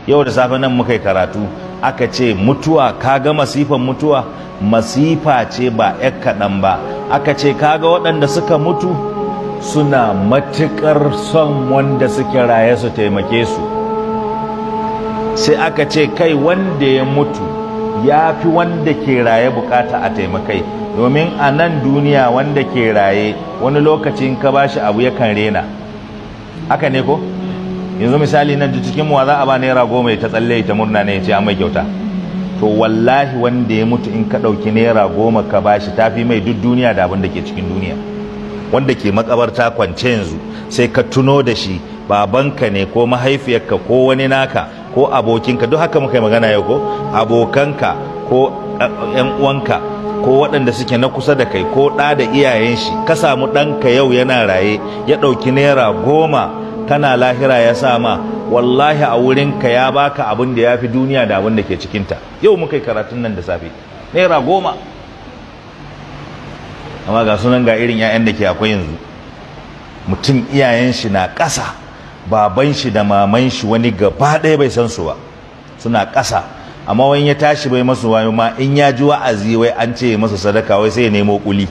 yau da safe nan muka yi karatu aka ce mutuwa, kaga masifan mutuwa masifa ce ba ƴar kaɗan ba. Aka ce kaga waɗanda suka mutu suna matuƙar son wanda suke raye su taimake su, sai aka ce kai wanda ya mutu ya fi wanda ke raye bukata a taimakai, domin a nan duniya wanda ke raye wani lokacin ka bashi abu yakan rena. Haka ne ko? Yanzu misali nan cikin mu za a ba naira 10 ta tsalle ta murna ne ya ce an mai kyauta. To wallahi wanda ya mutu in ka ɗauki naira 10 ka bashi tafi mai duk duniya da abin da ke cikin duniya. Wanda ke makabarta kwance yanzu sai ka tuno da shi, babanka ne ko mahaifiyarka ko wani naka ko abokinka, duk haka muka yi magana yau ko abokanka ko ƴan uwanka ko waɗanda suke na kusa da kai ko ɗa da iyayen shi, ka samu ɗanka yau yana raye ya ɗauki naira 10 kana lahira ya sa ma, wallahi a wurinka ya baka abin da ya fi duniya da abin da ke cikinta. Yau muka yi karatun nan da safe naira 10, amma ga sunan ga irin 'ya'yan da ke akwai yanzu. Mutum iyayen shi na ƙasa, baban shi da maman shi wani gaba ɗaya bai san su ba, suna ƙasa, amma wani ya tashi bai masu wayo ma in ya ji wa'azi wai an ce masa sadaka wai sai ya nemo kuli.